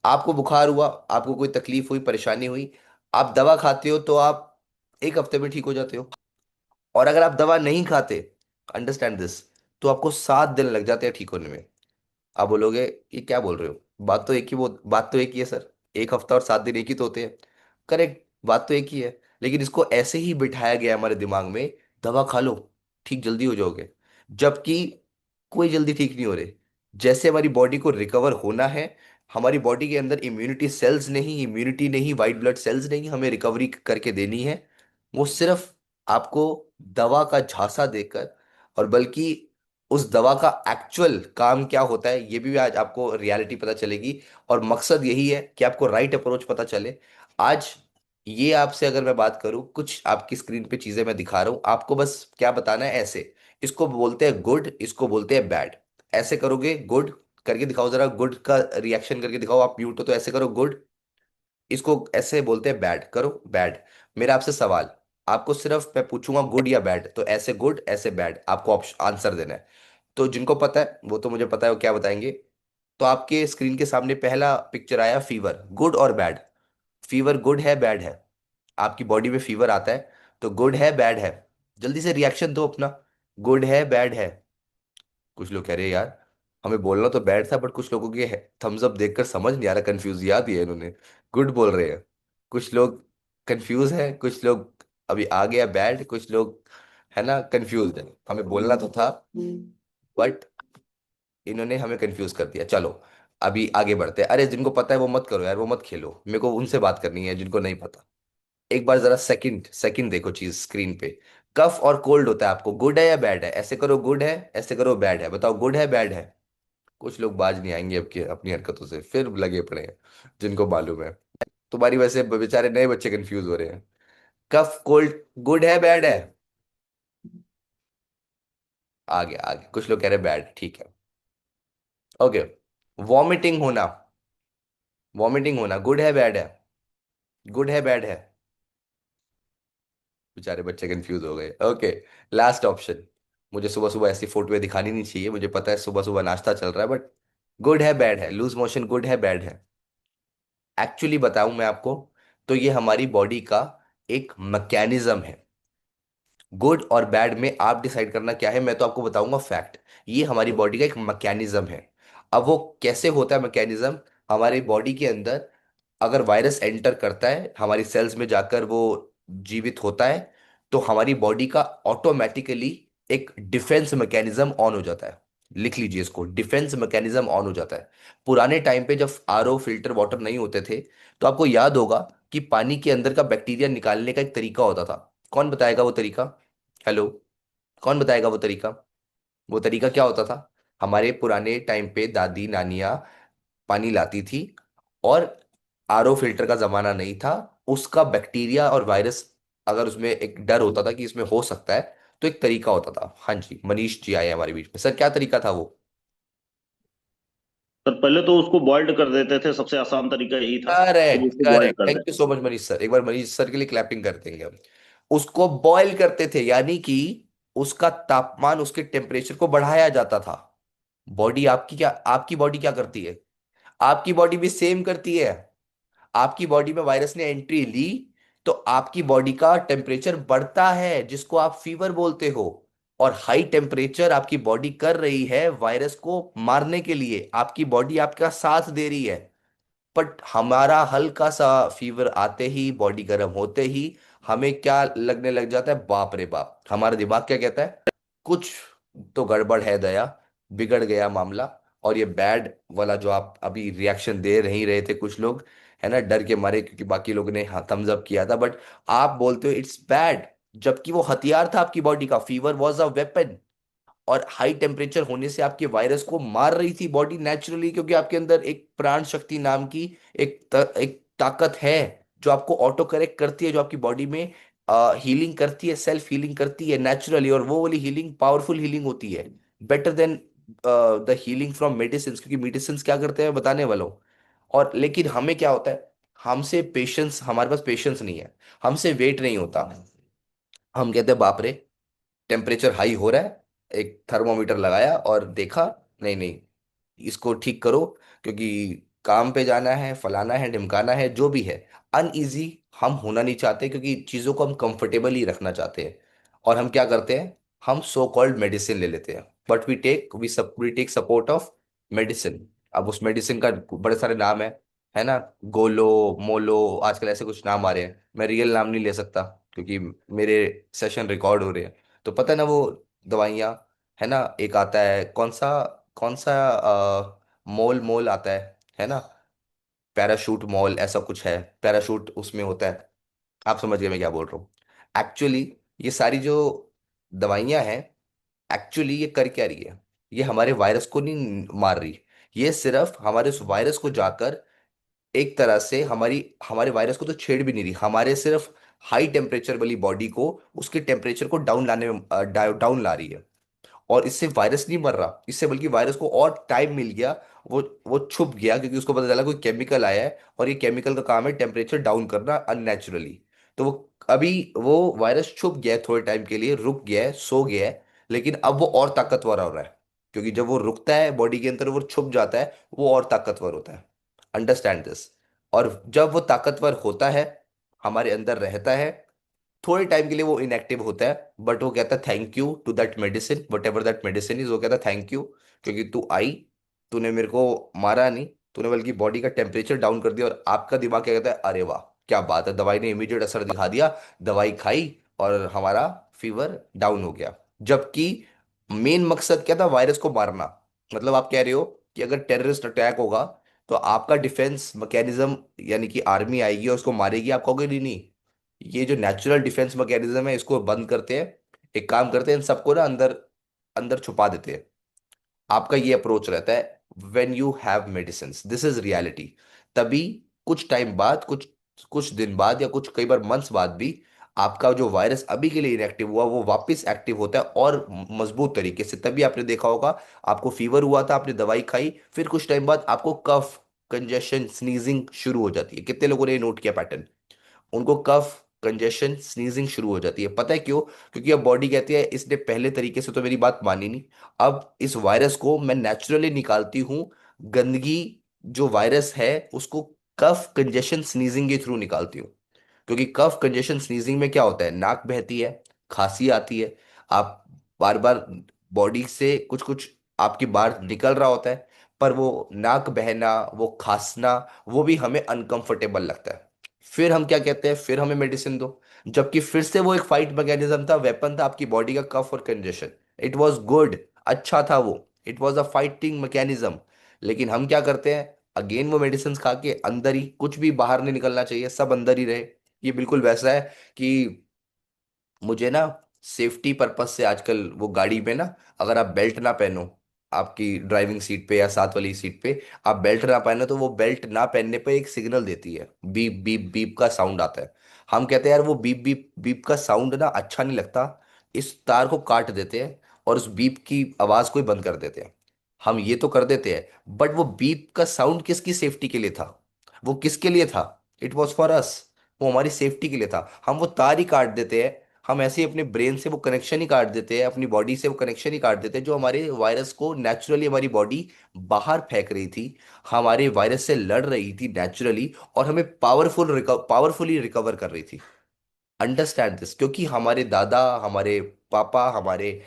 आपको बुखार हुआ, आपको कोई तकलीफ हुई, परेशानी हुई, आप दवा खाते हो तो आप 1 हफ्ते में ठीक हो जाते हो, और अगर आप दवा नहीं खाते, अंडरस्टैंड दिस, तो आपको 7 दिन लग जाते हैं ठीक होने में। आप बोलोगे ये क्या बोल रहे हो, बात तो एक ही, वो बात तो एक ही है सर, 1 हफ्ता और 7 दिन एक ही तो होते हैं। करेक्ट, बात तो एक ही है, लेकिन इसको ऐसे ही बिठाया गया है हमारे दिमाग में, दवा खा लो ठीक जल्दी हो जाओगे, जबकि कोई जल्दी ठीक नहीं हो रहे। जैसे हमारी बॉडी को रिकवर होना है, हमारी बॉडी के अंदर इम्यूनिटी सेल्स नहीं, इम्यूनिटी नहीं, वाइट ब्लड सेल्स नहीं, हमें रिकवरी करके देनी है। वो सिर्फ आपको दवा का झांसा देकर, और बल्कि उस दवा का एक्चुअल काम क्या होता है ये भी आज आपको रियलिटी पता चलेगी। और मकसद यही है कि आपको राइट अप्रोच पता चले। आज ये आपसे अगर मैं बात करूं, कुछ आपकी स्क्रीन पे चीजें मैं दिखा रहा हूं, आपको बस क्या बताना है ऐसे, इसको बोलते हैं गुड, इसको बोलते हैं बैड। ऐसे करोगे गुड, करके दिखाओ जरा, गुड का रिएक्शन करके दिखाओ, आप म्यूट हो तो ऐसे करो गुड, इसको ऐसे बोलते हैं बैड, करो बैड। मेरा आपसे सवाल, आपको सिर्फ मैं पूछूंगा गुड या बैड, तो ऐसे गुड ऐसे बैड आपको ऑप्शन आंसर देना है। तो जिनको पता है वो तो मुझे पता है वो क्या बताएंगे। तो आपके स्क्रीन के सामने पहला पिक्चर आया, फीवर, गुड और बैड। फीवर गुड है बैड है? आपकी बॉडी में फीवर आता है तो गुड है बैड है? जल्दी से रिएक्शन दो अपना, गुड है बैड है? कुछ लोग कह रहे हैं यार हमें बोलना तो बैड था, बट कुछ लोगों के थम्स अप देखकर समझ नहीं आ रहा, कंफ्यूज याद ही है इन्होंने, गुड बोल रहे हैं। कुछ लोग कंफ्यूज है, कुछ लोग अभी आ गया बैड, कुछ लोग है ना कंफ्यूज है, हमें बोलना तो था बट इन्होंने हमें कंफ्यूज कर दिया। चलो अभी आगे बढ़ते हैं। अरे जिनको पता है वो मत करो यार, वो मत खेलो, मेरे को उनसे बात करनी है जिनको नहीं पता। एक बार जरा सेकंड सेकंड देखो चीज स्क्रीन पे। कफ और कोल्ड होता है, आपको गुड है या बैड है? ऐसे करो गुड है, ऐसे करो बैड है, बताओ गुड है बैड है? कुछ लोग बाज नहीं आएंगे अब के अपनी हरकतों से, फिर लगे पड़े हैं जिनको मालूम है। तुम्हारी वजह से बेचारे नए बच्चे कंफ्यूज हो रहे हैं। कफ कोल्ड गुड है बैड है? आगे आगे कुछ लोग कह रहे हैं बैड, ठीक है। ओके, वॉमिटिंग होना, वॉमिटिंग होना गुड है बैड है? गुड है बैड है? बेचारे बच्चे कंफ्यूज हो गए। Okay, last option. मुझे सुबह सुबह ऐसी फोटो दिखानी नहीं चाहिए, मुझे पता है सुबह सुबह नाश्ता चल रहा है, बट गुड है बैड है, लूज मोशन गुड है बैड है? एक्चुअली बताऊं मैं आपको, तो ये हमारी बॉडी का एक मैकेनिज्म है। गुड और बैड में आप डिसाइड करना क्या है, मैं तो आपको बताऊंगा फैक्ट। ये हमारी बॉडी का एक मैकेनिज्म है। अब वो कैसे होता है मैकेनिज्म, हमारी बॉडी के अंदर अगर वायरस एंटर करता है हमारी सेल्स में जाकर, वो जीवित होता है, तो हमारी बॉडी का ऑटोमेटिकली एक डिफेंस मैकेनिज्म ऑन हो जाता है। लिख लीजिए इसको, डिफेंस मैकेनिज्म ऑन हो जाता है। पुराने टाइम पे जब आरओ फिल्टर वाटर नहीं होते थे, तो आपको याद होगा कि पानी के अंदर का बैक्टीरिया निकालने का एक तरीका होता था। कौन बताएगा वो तरीका? हेलो, कौन बताएगा वो तरीका? वो तरीका क्या होता था? हमारे पुराने टाइम पे दादी नानियाँ पानी लाती थी, और आरओ फिल्टर का जमाना नहीं था, उसका बैक्टीरिया और वायरस अगर उसमें एक डर होता था कि इसमें हो सकता है, तो एक तरीका होता था। हाँ जी, मनीष जी आए हैं हमारे बीच में। सर क्या तरीका था वो? पर पहले तो उसको बॉइल्ड कर देते थे, सबसे आसान तरीका यही था कि वो करेक्ट उसको बॉइल्ड करेक्ट, कर दें। Thank you so much Manish sir, एक बार मनीष सर के लिए क्लैपिंग कर देंगे हम। उसको बॉयल करते थे, यानी कि उसका तापमान, उसके टेम्परेचर को बढ़ाया जाता था। बॉडी आपकी क्या, आपकी बॉडी क्या करती है? आपकी बॉडी भी सेम करती है। आपकी बॉडी में वायरस ने एंट्री ली तो आपकी बॉडी का टेम्परेचर बढ़ता है, जिसको आप फीवर बोलते हो। और हाई टेम्परेचर आपकी बॉडी कर रही है वायरस को मारने के लिए, आपकी बॉडी आपका साथ दे रही है। बट हमारा हल्का सा फीवर आते ही, बॉडी गर्म होते ही, हमें क्या लगने लग जाता है, बाप रे बाप, हमारा दिमाग क्या कहता है, कुछ तो गड़बड़ है दया, बिगड़ गया मामला। और ये बैड वाला जो आप अभी रिएक्शन दे नहीं रहे थे कुछ लोग, है ना, डर के मारे, क्योंकि बाकी लोगों ने थम्स अप किया था, बट आप बोलते हो इट्स बैड, जबकि वो हथियार था आपकी बॉडी का, फीवर वॉज अ वेपन। और हाई टेम्परेचर होने से आपके वायरस को मार रही थी बॉडी नेचुरली, क्योंकि आपके अंदर एक प्राण शक्ति नाम की एक ताकत है, जो आपको ऑटो करेक्ट करती है, जो आपकी बॉडी में हीलिंग करती है, सेल्फ हीलिंग करती है नेचुरली। और वो वाली हीलिंग पावरफुल हीलिंग होती है, better than the healing from medicine, क्योंकि मेडिसिन क्या करते हैं बताने वालों। और लेकिन हमें क्या होता है, हमसे पेशेंस, हमारे पास पेशेंस नहीं है, हमसे वेट नहीं होता। हम कहते हैं बाप रे, टेम्परेचर हाई हो रहा है, एक थर्मोमीटर लगाया और देखा, नहीं नहीं, इसको ठीक करो, क्योंकि काम पे जाना है, फलाना है, ढिमकाना है, जो भी है। अनईजी हम होना नहीं चाहते, क्योंकि चीज़ों को हम कंफर्टेबल ही रखना चाहते हैं। और हम क्या करते हैं, हम सो कॉल्ड मेडिसिन ले लेते हैं, but we take support of medicine. अब उस मेडिसिन का बड़े सारे नाम है ना, गोलो, मोलो, आजकल ऐसे कुछ नाम आ रहे हैं, मैं रियल नाम नहीं ले सकता क्योंकि मेरे सेशन रिकॉर्ड हो रहे हैं। तो पता है ना वो दवाइयाँ, है ना, एक आता है कौन सा मोल मोल आता है ना, पैराशूट मॉल ऐसा कुछ है, पैराशूट उसमें होता है। आप समझ गए मैं क्या बोल रहा हूँ। एक्चुअली ये सारी जो दवाइयाँ हैं, एक्चुअली ये कर क्या रही है, ये हमारे वायरस को नहीं मार रही, ये सिर्फ हमारे उस वायरस को जाकर एक तरह से हमारे वायरस को तो छेड़ भी नहीं रही, हमारे सिर्फ हाई टेम्परेचर वाली बॉडी को, उसके टेम्परेचर को डाउन लाने में डाउन ला रही है। और इससे वायरस नहीं मर रहा, इससे बल्कि वायरस को और टाइम मिल गया, वो छुप गया, क्योंकि उसको पता चला कोई केमिकल आया है, और ये केमिकल का काम है टेम्परेचर डाउन करना अननेचुरली। तो वो अभी वो वायरस छुप गया है, थोड़े टाइम के लिए रुक गया है, सो गया है, लेकिन अब वो और ताकतवर हो रहा है, क्योंकि जब वो रुकता है बॉडी के अंदर, वो छुप जाता है, वो और ताकतवर होता है। Understand this. और जब वो ताकतवर होता है, हमारे अंदर रहता है, थोड़े टाइम के लिए वो इनएक्टिव होता है, बट वो कहता है thank you to that medicine, whatever that medicine is, वो कहता है थैंक यू, क्योंकि तू आई, तूने मेरे को मारा नहीं, तूने बल्कि बॉडी का टेम्परेचर डाउन कर दिया। और आपका दिमाग क्या कहता है, अरे वाह क्या बात है, दवाई ने इमीडिएट असर दिखा दिया, दवाई खाई और हमारा फीवर डाउन हो गया। जबकि मेन मकसद क्या था, वायरस को मारना। मतलब आप कह रहे हो कि अगर टेररिस्ट अटैक होगा, तो आपका डिफेंस मैकेनिज्म, यानी कि आर्मी आएगी और उसको मारेगी, आप कहोगे नहीं नहीं, ये जो नेचुरल डिफेंस मैकेनिज्म है इसको बंद करते हैं, एक काम करते हैं, इन सबको ना अंदर अंदर छुपा देते हैं। आपका ये अप्रोच रहता है when you have medicine, this is reality. तभी कुछ टाइम बाद, कुछ कुछ दिन बाद, या कुछ कई बार मंथ्स बाद भी, आपका जो वायरस अभी के लिए इनएक्टिव हुआ, वो वापस एक्टिव होता है, और मजबूत तरीके से। तभी आपने देखा होगा, आपको फीवर हुआ था, आपने दवाई खाई, फिर कुछ टाइम बाद आपको कफ, कंजेशन, स्नीजिंग शुरू हो जाती है। कितने लोगों ने नोट किया पैटर्न, उनको कफ, कंजेशन, स्नीजिंग शुरू हो जाती है। पता है क्यों? क्योंकि अब बॉडी कहती है इसने पहले तरीके से तो मेरी बात मानी नहीं, अब इस वायरस को मैं नेचुरली निकालती हूँ। गंदगी, जो वायरस है उसको कफ, कंजेशन, स्नीजिंग के थ्रू निकालती हूँ। क्योंकि कफ, कंजेशन, स्नीजिंग में क्या होता है, नाक बहती है, खांसी आती है, आप बार बार बॉडी से कुछ कुछ आपकी बाहर निकल रहा होता है, पर वो नाक बहना, वो खांसना, वो भी हमें अनकंफर्टेबल लगता है। फिर हम क्या कहते हैं, फिर हमें मेडिसिन दो, जबकि फिर से वो एक फाइट मैकेनिज्म था, वेपन था आपकी बॉडी का, कफ और कंजेशन। इट वॉज गुड, अच्छा था वो, it was a fighting mechanism. लेकिन हम क्या करते हैं, अगेन वो मेडिसिन खा के अंदर ही, कुछ भी बाहर नहीं निकलना चाहिए, सब अंदर ही रहे। ये बिल्कुल वैसा है कि मुझे ना सेफ्टी पर्पज से आजकल वो गाड़ी में ना, अगर आप बेल्ट ना पहनो, आपकी ड्राइविंग सीट पे या साथ वाली सीट पे आप बेल्ट ना पहनो, तो वो बेल्ट ना पहनने पे एक सिग्नल देती है, बीप बीप बीप का साउंड आता है। हम कहते हैं यार वो बीप बीप बीप का साउंड ना अच्छा नहीं लगता, इस तार को काट देते हैं और उस बीप की आवाज को ही बंद कर देते हैं। हम ये तो कर देते हैं, बट वो बीप का साउंड किसकी सेफ्टी के लिए था, वो किसके लिए था, इट वॉज फॉर अस, वो हमारी सेफ्टी के लिए था। हम वो तार ही काट देते हैं, हम ऐसे ही अपने ब्रेन से वो कनेक्शन ही काट देते हैं, अपनी बॉडी से वो कनेक्शन ही काट देते हैं, जो हमारे वायरस को नेचुरली हमारी बॉडी बाहर फेंक रही थी, हमारे वायरस से लड़ रही थी नेचुरली, और हमें पावरफुली रिकवर कर रही थी। अंडरस्टैंड दिस, क्योंकि हमारे दादा, हमारे पापा, हमारे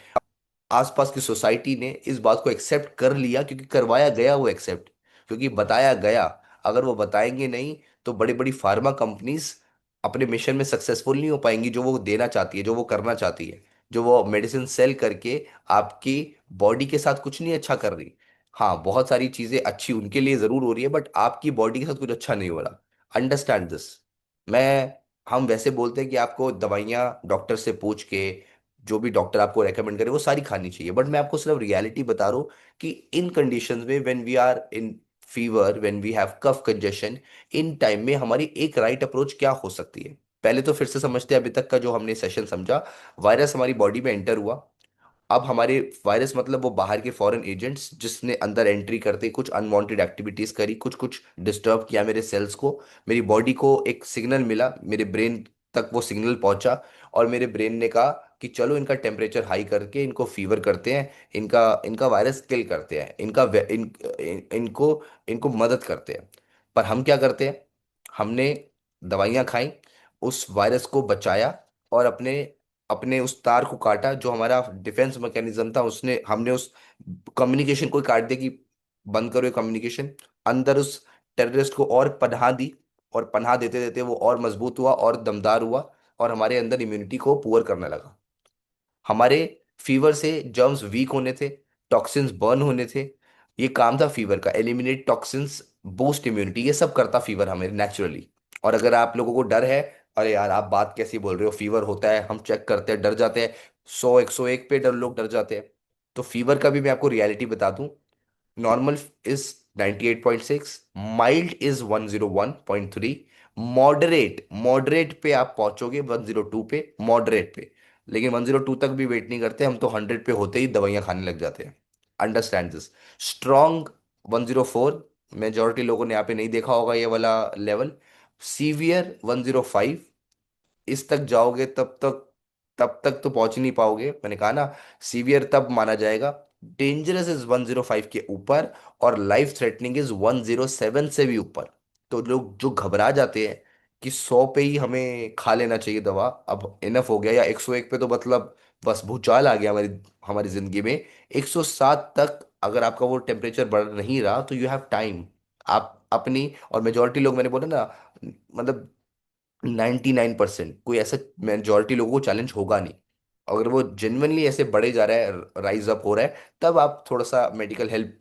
आसपास की सोसाइटी ने इस बात को एक्सेप्ट कर लिया, क्योंकि करवाया गया वो एक्सेप्ट, क्योंकि बताया गया। अगर वो बताएंगे नहीं, तो बड़ी बड़ी फार्मा कंपनीज अपने मिशन में सक्सेसफुल नहीं हो पाएंगी, जो वो देना चाहती है, जो वो करना चाहती है, जो वो मेडिसिन सेल करके आपकी बॉडी के साथ कुछ नहीं अच्छा कर रही। हाँ, बहुत सारी चीजें अच्छी उनके लिए जरूर हो रही है, बट आपकी बॉडी के साथ कुछ अच्छा नहीं हो रहा। Understand this. मैं हम वैसे बोलते हैं कि आपको दवाइयाँ डॉक्टर से पूछ के, जो भी डॉक्टर आपको रेकमेंड करे वो सारी खानी चाहिए, बट मैं आपको सिर्फ रियलिटी बता रहा हूँ कि इन कंडीशंस में, when we are in fever, when we have cough congestion, इन टाइम में हमारी एक राइट अप्रोच क्या हो सकती है। पहले तो फिर से समझते हैं अभी तक का जो हमने सेशन समझा। वायरस हमारी बॉडी में एंटर हुआ, अब हमारे वायरस मतलब वो बाहर के फॉरेन एजेंट्स जिसने अंदर एंट्री करते कुछ अनवांटेड एक्टिविटीज करी, कुछ कुछ डिस्टर्ब किया मेरे सेल्स को, मेरी बॉडी को एक सिग्नल मिला, मेरे ब्रेन तक वो सिग्नल पहुंचा, और मेरे ब्रेन ने कहा कि चलो इनका टेम्परेचर हाई करके इनको फीवर करते हैं, इनका इनका वायरस किल करते हैं, इनको इनको मदद करते हैं। पर हम क्या करते हैं, हमने दवाइयां खाई, उस वायरस को बचाया, और अपने अपने उस तार को काटा जो हमारा डिफेंस मैकेनिज्म था, उसने हमने उस कम्युनिकेशन को काट दिया कि बंद करो ये कम्युनिकेशन। अंदर उस टेररिस्ट को और पनाह दी, और पनाह देते देते वो और मजबूत हुआ और दमदार हुआ, और हमारे अंदर इम्यूनिटी को पुअर करने लगा। हमारे फीवर से जर्म्स वीक होने थे, टॉक्सिन्स बर्न होने थे। ये काम था फीवर का, एलिमिनेट टॉक्सिन्स, बूस्ट इम्यूनिटी, ये सब करता फीवर हमें नेचुरली। और अगर आप लोगों को डर है, अरे यार आप बात कैसी बोल रहे हो, फीवर होता है, हम चेक करते हैं, डर जाते हैं, 100 101 पे डर लोग डर जाते हैं। तो फीवर का भी मैं आपको रियलिटी बता दूं, normal is 98.6, mild is 101.3, moderate moderate पे आप पहुंचोगे 102 पे, मॉडरेट पे। लेकिन 102 तक भी वेट नहीं करते हम, तो 100 पे होते ही दवाइयां खाने लग जाते हैं। Understand this. स्ट्रॉन्ग 104, मेजोरिटी लोगों ने यहाँ पे नहीं देखा होगा ये वाला लेवल। सीवियर 105, इस तक जाओगे तब तक तो पहुंच ही नहीं पाओगे, मैंने कहा ना, सीवियर तब माना जाएगा। डेंजरस इज 105 के ऊपर, और लाइफ थ्रेटनिंग इज 107 से भी ऊपर। तो लोग जो घबरा जाते हैं कि 100 पे ही हमें खा लेना चाहिए दवा, अब इनफ हो गया, या 101 पे तो मतलब बस भूचाल आ गया हमारी हमारी जिंदगी में, 107 तक अगर आपका वो टेम्परेचर बढ़ नहीं रहा तो यू हैव टाइम। आप अपनी, और मेजोरिटी लोग मैंने बोला ना, मतलब 99% कोई ऐसा मेजोरिटी लोगों को चैलेंज होगा नहीं। अगर वो जेन्युइनली ऐसे बढ़े जा रहा है, राइज अप हो रहा है, तब आप थोड़ा सा मेडिकल हेल्प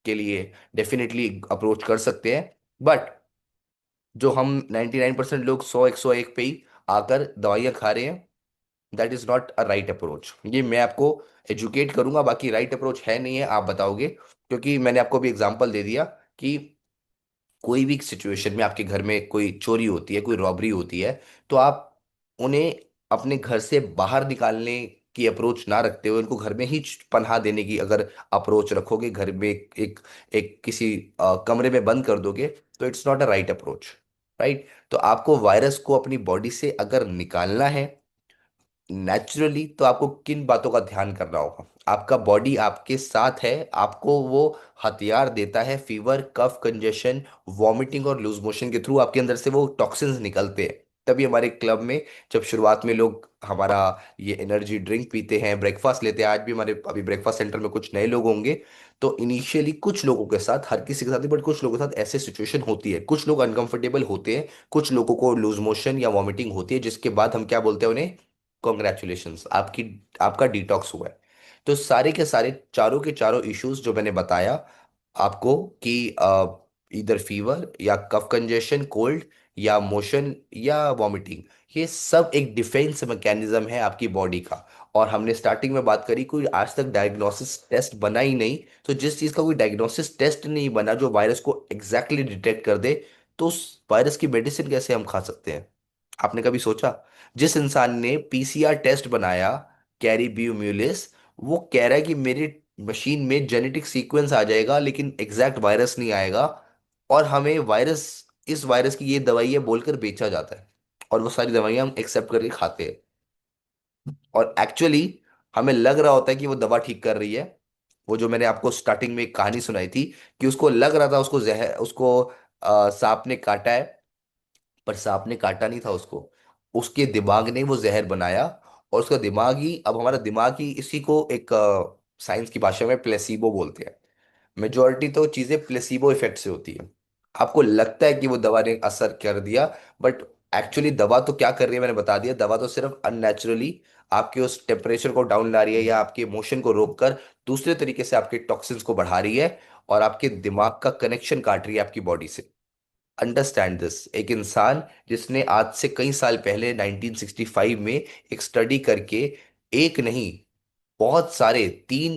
के लिए डेफिनेटली अप्रोच कर सकते हैं। बट जो हम 99% लोग 100 101 पे ही आकर दवाइयाँ खा रहे हैं, that is not a right approach. ये मैं आपको एजुकेट करूंगा, बाकी राइट अप्रोच है नहीं है आप बताओगे, क्योंकि मैंने आपको भी एग्जांपल दे दिया कि कोई भी सिचुएशन में आपके घर में कोई चोरी होती है, कोई रॉबरी होती है, तो आप उन्हें अपने घर से बाहर निकालने की अप्रोच ना रखते हुए उनको घर में ही पनाह देने की अगर अप्रोच रखोगे, घर में एक एक किसी कमरे में बंद कर दोगे, तो it's not a right approach. Right. तो आपको वायरस को अपनी बॉडी से अगर निकालना है नेचुरली, तो आपको किन बातों का ध्यान करना होगा, आपका बॉडी आपके साथ है, आपको वो हथियार देता है, फीवर, कफ कंजेशन, वॉमिटिंग और लूज मोशन के थ्रू आपके अंदर से वो टॉक्सिन्स निकलते हैं। तभी हमारे क्लब में जब शुरुआत में लोग हमारा ये एनर्जी ड्रिंक पीते हैं, ब्रेकफास्ट लेते हैं, आज भी हमारे अभी ब्रेकफास्ट सेंटर में कुछ नए लोग होंगे, तो इनिशियली कुछ लोगों के साथ, हर किसी के साथ नहीं बट कुछ लोगों के साथ ऐसे सिचुएशन होती है, कुछ लोग अनकंफर्टेबल होते हैं, कुछ लोगों को लूज मोशन या वॉमिटिंग होती है, जिसके बाद हम क्या बोलते हैं उन्हें, कॉन्ग्रेचुलेशंस, आपकी आपका डिटॉक्स हुआ है। तो सारे के सारे चारों के चारों इश्यूज जो मैंने बताया आपको कि इधर फीवर या कफ कंजेशन, कोल्ड या मोशन या वॉमिटिंग, ये सब एक डिफेंस मैकेनिज्म है आपकी बॉडी का। और हमने स्टार्टिंग में बात करी, कोई आज तक डायग्नोसिस टेस्ट बना ही नहीं, तो जिस चीज़ का कोई डायग्नोसिस टेस्ट नहीं बना जो वायरस को एग्जैक्टली डिटेक्ट कर दे, तो उस वायरस की मेडिसिन कैसे हम खा सकते हैं? आपने कभी सोचा? जिस इंसान ने पीसीआर टेस्ट बनाया, कैरी ब्यूम्यूलिस, वो कह रहा है कि मेरी मशीन में जेनेटिक सीक्वेंस आ जाएगा लेकिन एग्जैक्ट वायरस नहीं आएगा, और हमें वायरस, इस वायरस की ये दवाई है बोलकर बेचा जाता है, और वो सारी दवाइयां हम एक्सेप्ट करके खाते हैं। और एक्चुअली हमें लग रहा होता है कि वो दवा ठीक कर रही है। वो जो मैंने आपको स्टार्टिंग में एक कहानी सुनाई थी कि उसको लग रहा था उसको जहर, उसको सांप ने काटा है, पर सांप ने काटा नहीं था उसको, उसके दिमाग ने वो जहर बनाया। और उसका दिमाग ही, अब हमारा दिमाग ही, इसी को एक साइंस की भाषा में प्लेसीबो बोलते हैं। मेजोरिटी तो चीजें प्लेसीबो इफेक्ट से होती है। आपको लगता है कि वो दवा ने असर कर दिया, बट एक्चुअली दवा तो क्या कर रही है मैंने बता दिया, दवा तो सिर्फ अननेचुरली आपके उस टेम्परेचर को डाउन ला रही है, या आपके इमोशन को रोककर दूसरे तरीके से आपके टॉक्सिन्स को बढ़ा रही है, और आपके दिमाग का कनेक्शन काट रही है आपकी बॉडी से। Understand this. एक इंसान जिसने आज से कई साल पहले 1965 में एक स्टडी करके, एक नहीं बहुत सारे, तीन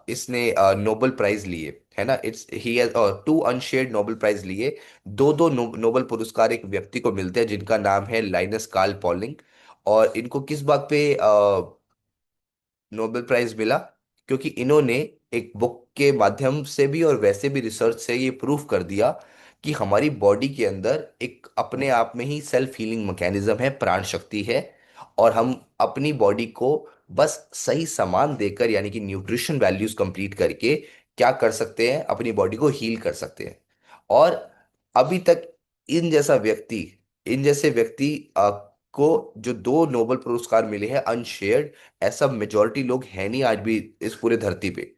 इसने नोबेल प्राइज लिए, है ना, it's he has two unshared Nobel prize लिए। दो दो नोबेल पुरस्कार एक व्यक्ति को मिलते हैं जिनका नाम है लाइनस कार्ल पॉलिंग। और इनको किस बात पे नोबेल प्राइज मिला क्योंकि इन्होंने एक बुक के माध्यम से भी और वैसे भी रिसर्च से ये प्रूव कर दिया कि हमारी बॉडी के अंदर एक अपने आप में ही सेल्फ हीलिंग मैकेनिज्म है, प्राण शक्ति है। और हम अपनी बॉडी को बस सही सामान देकर, यानी कि न्यूट्रिशन वैल्यूज कंप्लीट करके क्या कर सकते हैं, अपनी बॉडी को हील कर सकते हैं। और अभी तक इन जैसा व्यक्ति इन जैसे व्यक्ति को जो 2 नोबेल पुरस्कार मिले हैं अनशेयर्ड, ऐसा मेजोरिटी लोग हैं नहीं आज भी इस पूरे धरती पे।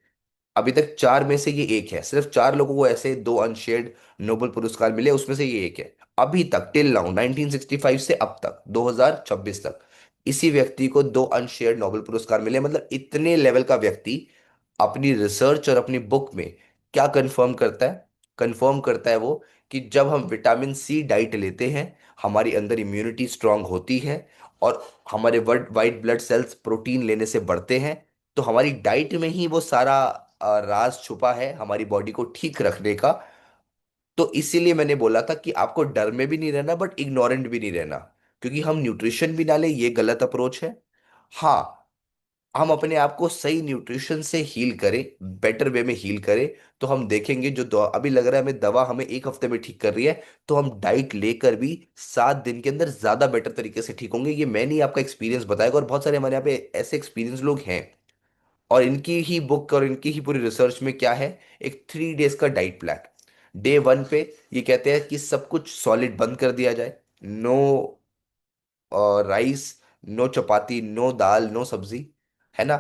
अभी तक 4 में से ये एक है, सिर्फ 4 लोगों को ऐसे 2 अनशेयर्ड नोबेल पुरस्कार मिले, उसमें से ये एक है। अभी तक टिल नाउ 1965 से अब तक 2026 तक इसी व्यक्ति को 2 अनशेयर्ड नोबेल पुरस्कार मिले। मतलब इतने लेवल का व्यक्ति अपनी रिसर्च और अपनी बुक में क्या कंफर्म करता है वो कि जब हम विटामिन सी डाइट लेते हैं हमारी अंदर इम्यूनिटी स्ट्रांग होती है, और हमारे वाइट ब्लड सेल्स प्रोटीन लेने से बढ़ते हैं। तो हमारी डाइट में ही वो सारा राज छुपा है हमारी बॉडी को ठीक रखने का। तो इसीलिए मैंने बोला था कि आपको डर में भी नहीं रहना बट इग्नोरेंट भी नहीं रहना, क्योंकि हम न्यूट्रिशन भी ना ले ये गलत अप्रोच है। हाँ, हम अपने आप को सही न्यूट्रिशन से हील करें, बेटर वे में हील करें, तो हम देखेंगे जो दवा अभी लग रहा है हमें, दवा हमें एक हफ्ते में ठीक कर रही है, तो हम डाइट लेकर भी 7 दिन के अंदर ज्यादा बेटर तरीके से ठीक होंगे। ये मैं नहीं, आपका एक्सपीरियंस बताएगा, और बहुत सारे हमारे यहाँ पे ऐसे एक्सपीरियंस लोग हैं। और इनकी ही बुक और इनकी ही पूरी रिसर्च में क्या है, एक 3 डेज का डाइट प्लान। डे 1 पे ये कहते हैं कि सब कुछ सॉलिड बंद कर दिया जाए। नो राइस, नो चपाती, नो दाल, नो सब्जी, है ना।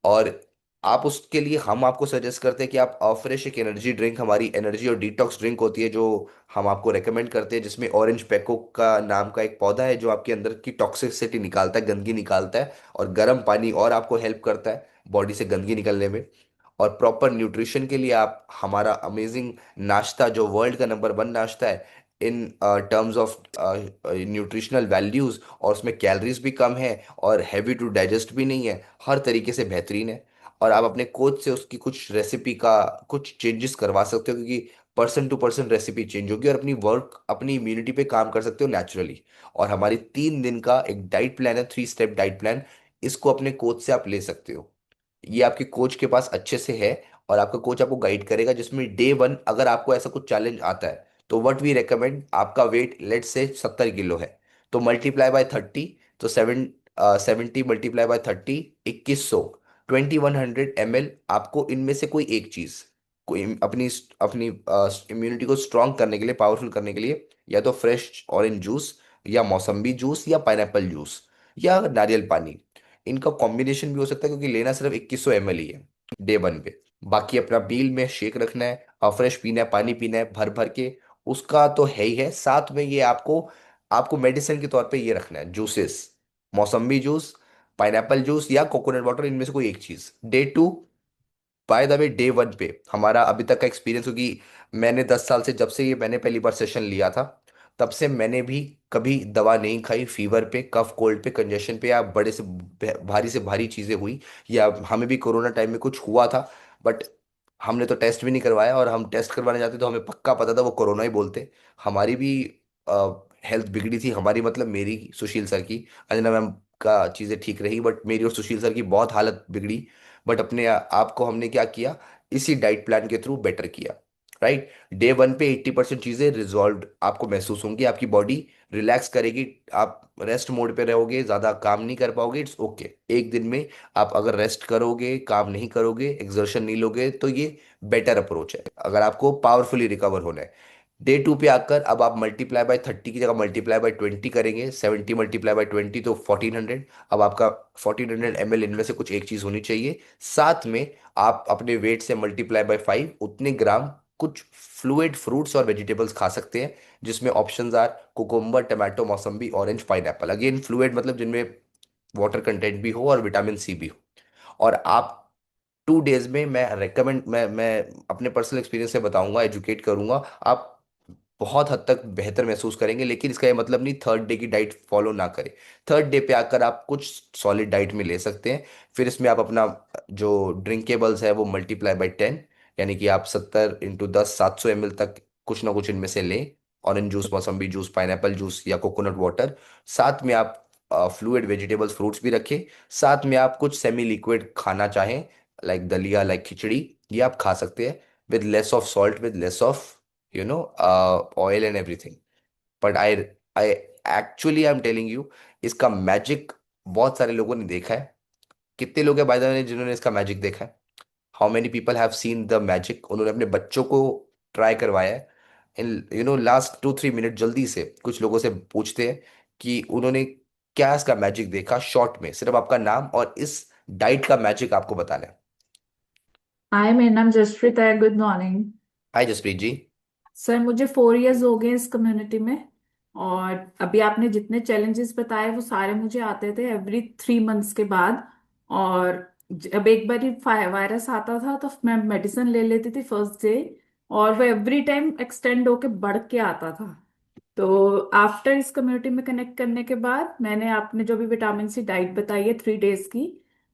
और आप उसके लिए हम आपको सजेस्ट करते हैं कि आप फ्रेश एक एनर्जी ड्रिंक, हमारी एनर्जी और डिटॉक्स ड्रिंक होती है जो हम आपको रेकमेंड करते हैं, जिसमें ऑरेंज पेको का नाम का एक पौधा है जो आपके अंदर की टॉक्सिसिटी निकालता है, गंदगी निकालता है। और गर्म पानी और आपको हेल्प करता है बॉडी से गंदगी निकलने में। और प्रॉपर न्यूट्रिशन के लिए आप हमारा अमेजिंग नाश्ता, जो वर्ल्ड का नंबर 1 नाश्ता है in terms of nutritional values, और उसमें कैलोरीज भी कम है और हैवी टू डाइजेस्ट भी नहीं है, हर तरीके से बेहतरीन है। और आप अपने कोच से उसकी कुछ रेसिपी का कुछ चेंजेस करवा सकते हो, क्योंकि person to person recipe change होगी, और अपनी वर्क अपनी इम्यूनिटी पे काम कर सकते हो नेचुरली। और हमारी 3 दिन का एक डाइट प्लान है, 3 स्टेप डाइट प्लान। इसको अपने कोच से आप ले सकते हो, ये आपके कोच के पास अच्छे से है, और आपका कोच आपको गाइड करेगा। जिसमें डे 1 अगर आपको ऐसा कुछ चैलेंज आता है तो व्हाट वी रेकमेंड, आपका वेट लेट से 70 किलो है, तो मल्टीप्लाई बाय 30, तो 70 मल्टीप्लाई बाय 30, 2100, 2100 ml। आपको इनमें से कोई एक चीज, कोई अपनी अपनी इम्यूनिटी को स्ट्रांग करने के लिए, पावरफुल करने के लिए, या तो फ्रेश ऑरेंज जूस, या मौसम्बी जूस, या पाइनएप्पल जूस, या नारियल पानी, इनका कॉम्बिनेशन भी हो सकता है, क्योंकि लेना सिर्फ 2100 ml ही है डे 1 पे। बाकी अपना मील में शेक रखना है, फ्रेश पीना है, पानी पीना है भर भर के, उसका तो है ही है। साथ में ये आपको आपको मेडिसिन के तौर पे ये रखना है जूसेस, मौसम्बी जूस, पाइनएप्पल जूस, या कोकोनट वाटर, इनमें से कोई एक चीज। Day 2, by the way, day 1 पे हमारा अभी तक का एक्सपीरियंस, क्योंकि मैंने 10 साल से, जब से ये मैंने पहली बार सेशन लिया था, तब से मैंने भी कभी दवा नहीं खाई फीवर पे, कफ कोल्ड पे, कंजेशन पे, या बड़े से भारी चीज़ें हुई, या हमें भी कोरोना टाइम में कुछ हुआ था। बट हमने तो टेस्ट भी नहीं करवाया, और हम टेस्ट करवाने जाते तो हमें पक्का पता था वो कोरोना ही बोलते। हमारी भी हेल्थ बिगड़ी थी हमारी, मतलब मेरी, सुशील सर की, अंजना मैम का चीज़ें ठीक रही, बट मेरी और सुशील सर की बहुत हालत बिगड़ी। बट अपने आप को हमने क्या किया, इसी डाइट प्लान के थ्रू बेटर किया। राइट, डे 1 पे 80% चीजें रिजॉल्व आपको महसूस होंगी, आपकी बॉडी रिलैक्स करेगी, आप रेस्ट मोड पे रहोगे, ज्यादा काम नहीं कर पाओगे, इट्स ओके। एक दिन में आप अगर रेस्ट करोगे, काम नहीं करोगे, एक्सर्शन नहीं लोगे, तो ये बेटर अप्रोच है अगर आपको पावरफुली रिकवर होना है। डे 2 पे आकर अब आप मल्टीप्लाई बाय 30 की जगह मल्टीप्लाई बाय 20 करेंगे, 70 मल्टीप्लाई बाय 20 तो 1400। अब आपका 1400 ml इनमें से कुछ एक चीज होनी चाहिए। साथ में आप अपने वेट से मल्टीप्लाई बाय 5 उतने ग्राम कुछ फ्लूइड फ्रूट्स और वेजिटेबल्स खा सकते हैं, जिसमें options are cucumber, tomato, mosambi, orange, pineapple. Again fluid मतलब जिनमें वाटर कंटेंट भी हो और विटामिन सी भी हो। और आप 2 डेज में, मैं अपने पर्सनल एक्सपीरियंस से बताऊंगा, एजुकेट करूंगा, आप बहुत हद तक बेहतर महसूस करेंगे। लेकिन इसका ये मतलब नहीं 3rd डे की डाइट फॉलो ना करें। 3rd डे पे आकर आप कुछ सॉलिड डाइट में ले सकते हैं। फिर इसमें आप अपना जो ड्रिंकेबल्स है वो मल्टीप्लाई बाय 10, यानी कि आप 70 × 10, 700 ml तक कुछ ना कुछ इनमें से लें। ऑरेंज जूस, मौसम्बी जूस, पाइनएप्पल जूस, या कोकोनट वाटर। साथ में आप फ्लूइड वेजिटेबल्स फ्रूट्स भी रखें। साथ में आप कुछ सेमी लिक्विड खाना चाहें, लाइक दलिया, लाइक खिचड़ी, ये आप खा सकते हैं, with less of salt, with less of you know oil and everything. But I I actually I am telling you, इसका मैजिक बहुत सारे लोगों ने देखा है। कितने लोग हैं बाय द वे जिन्होंने इसका मैजिक देखा है? How many people have seen the magic? उन्होंने अपने बच्चों को ट्राई करवाया है। इन लास्ट 2-3 मिनट जल्दी से कुछ लोगों से पूछते हैं कि उन्होंने क्या इसका मैजिक देखा, शॉर्ट में सिर्फ आपका नाम और इस डाइट का मैजिक आपको बताना है। हाय, मेरा नाम जसप्रीत है। Good morning. Hi Jaspreet ji. Sir, मुझे 4 इयर्स हो गए इस कम्युनिटी में। और अभी आपने जितने चैलेंजेस बताए वो सारे मुझे आते थे एवरी 3 मंथ्स के बाद। और अब एक बार ही वायरस आता था तो मैं मेडिसिन ले लेती थी फर्स्ट डे, और वो एवरी टाइम एक्सटेंड होके बढ़ के आता था। तो आफ्टर इस कम्युनिटी में कनेक्ट करने के बाद मैंने आपने जो भी विटामिन सी डाइट बताई है 3 डेज की,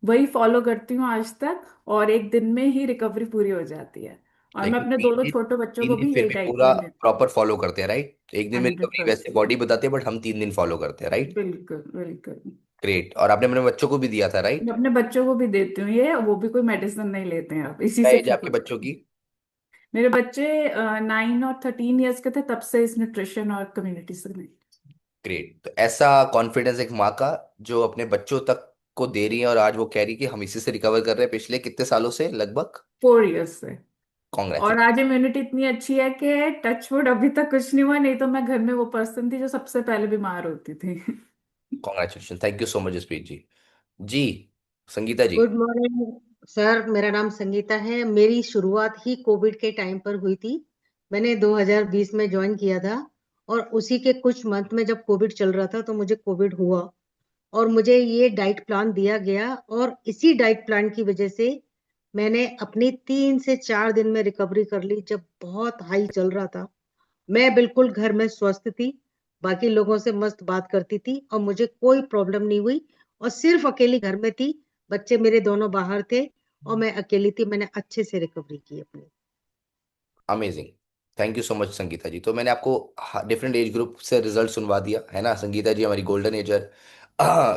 वही फॉलो करती हूँ आज तक, और एक दिन में ही रिकवरी पूरी हो जाती है। और मैं लेकिन अपने तीन दोनों दिन, छोटे बच्चों तीन को दिन भी फिर यही भी डाइट पूरा प्लान देती प्रॉपर फॉलो करते हैं, राइट? एक दिन हूँ। में हंड्रेड रिकवरी वैसे परसेंट बॉडी बताती है, बट हम 3 दिन फॉलो करते हैं, राइट? बिल्कुल बिल्कुल। ग्रेट। और आपने अपने बच्चों को भी दिया था, मैं राइट? अपने बच्चों को भी देती हूँ ये, वो भी कोई मेडिसिन नहीं लेते हैं, अब इसी क्या से एज है ठीक आपके हो बच्चों जाते की? हैं। मेरे बच्चे 9 और 13 इयर्स के थे तब से इस न्यूट्रिशन और कम्युनिटी से नहीं। ग्रेट। तो ऐसा कॉन्फिडेंस एक माँ का जो अपने बच्चों तक को दे रही है, और आज वो कह रही है कि हम इसी से रिकवर कर रहे हैं पिछले कितने सालों से लगभग। 4 इयर्स से। और कॉन्ग्रेचुलेशन। आज इम्यूनिटी इतनी अच्छी है कि टचवुड अभी तक कुछ नहीं हुआ, नहीं तो मैं घर में वो पर्सन थी जो सबसे पहले बीमार होती थी। Congratulation, thank you so much Jaspreet ji. जी, Sangeeta ji. Good morning sir. मेरा नाम संगीता है। मेरी शुरुआत ही कोविड के टाइम पर हुई थी। मैंने 2020 में ज्वाइन किया था, और उसी के कुछ मंथ में जब कोविड चल रहा था तो मुझे कोविड हुआ, और मुझे ये डाइट प्लान दिया गया, और इसी डाइट प्लान की वजह से मैंने अपनी 3 से 4 दिन में रिकवरी कर ली। जब बहुत हाई चल रहा था, मैं बिल्कुल घर में स्वस्थ थी, बाकी लोगों से मस्त बात करती थी, और मुझे कोई प्रॉब्लम नहीं हुई। और सिर्फ अकेली घर में थी, बच्चे मेरे दोनों बाहर थे, और मैं अकेली थी। मैंने अच्छे से रिकवरी की अपनी। Amazing. Thank you so much Sangeeta ji. तो मैंने आपको डिफरेंट एज ग्रुप से रिजल्ट सुनवा दिया है ना। संगीता जी हमारी गोल्डन एजर,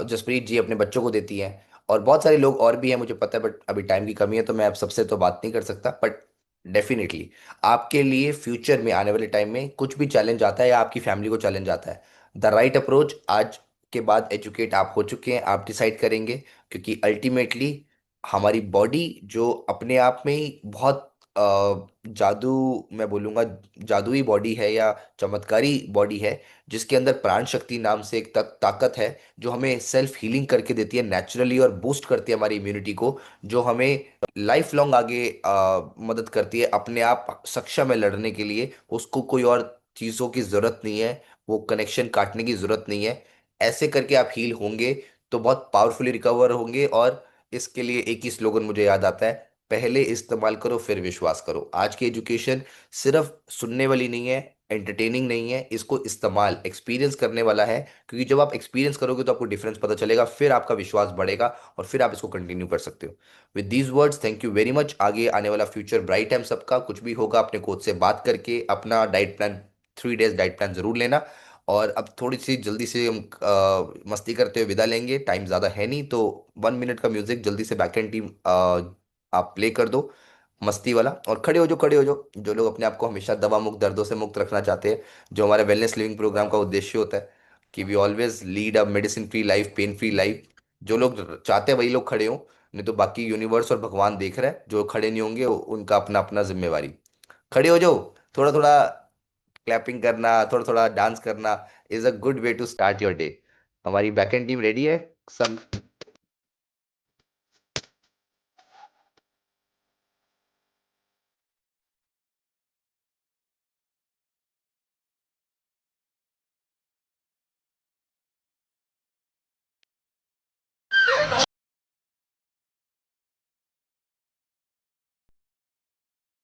जसप्रीत जी अपने बच्चों को देती हैं, और बहुत सारे लोग और भी हैं मुझे पता है, बट अभी टाइम की कमी है तो मैं आप सबसे तो बात नहीं कर सकता। बट डेफिनेटली आपके लिए फ्यूचर में आने वाले टाइम में कुछ भी चैलेंज आता है या आपकी फैमिली को चैलेंज आता है, द राइट अप्रोच आज के बाद एजुकेट आप हो चुके हैं, आप डिसाइड करेंगे। क्योंकि अल्टीमेटली हमारी बॉडी जो अपने आप में ही बहुत जादू, मैं बोलूँगा जादुई बॉडी है या चमत्कारी बॉडी है, जिसके अंदर प्राण शक्ति नाम से एक ताकत है जो हमें सेल्फ हीलिंग करके देती है नेचुरली, और बूस्ट करती है हमारी इम्यूनिटी को, जो हमें लाइफ लॉन्ग आगे मदद करती है अपने आप सक्षम है लड़ने के लिए। उसको कोई और चीज़ों की ज़रूरत नहीं है, वो कनेक्शन काटने की ज़रूरत नहीं है। ऐसे करके आप हील होंगे तो बहुत पावरफुली रिकवर होंगे। और इसके लिए एक ही स्लोगन मुझे याद आता है, पहले इस्तेमाल करो फिर विश्वास करो। आज की एजुकेशन सिर्फ सुनने वाली नहीं है, एंटरटेनिंग नहीं है, इसको इस्तेमाल एक्सपीरियंस करने वाला है। क्योंकि जब आप एक्सपीरियंस करोगे तो आपको डिफरेंस पता चलेगा, फिर आपका विश्वास बढ़ेगा, और फिर आप इसको कंटिन्यू कर सकते हो। With these words, thank you very much. आगे आने वाला फ्यूचर ब्राइट है हम सबका। कुछ भी होगा अपने कोच से बात करके अपना diet plan, 3 days diet plan जरूर लेना। और अब थोड़ी सी जल्दी से हम मस्ती करते हुए विदा लेंगे, टाइम ज़्यादा है नहीं, तो 1 मिनट का म्यूजिक जल्दी से बैक टीम आप प्ले कर दो, मस्ती वाला। और खड़े हो जाओ, खड़े हो जाओ जो लोग अपने आप को हमेशा दवा मुक्त, दर्दों से मुक्त रखना चाहते हैं, जो हमारे वेलनेस लिविंग प्रोग्राम का उद्देश्य होता है कि we always lead a medicine free life, pain free life. जो लोग चाहते हैं वही लोग खड़े हों, नहीं तो बाकी यूनिवर्स और भगवान देख रहे हैं, जो खड़े नहीं होंगे उनका अपना अपना जिम्मेवारी। खड़े हो जाओ। थोड़ा थोड़ा क्लैपिंग करना, थोड़ा थोड़ा डांस करना is a good way to start your day. हमारी बैकएंड टीम रेडी है सब?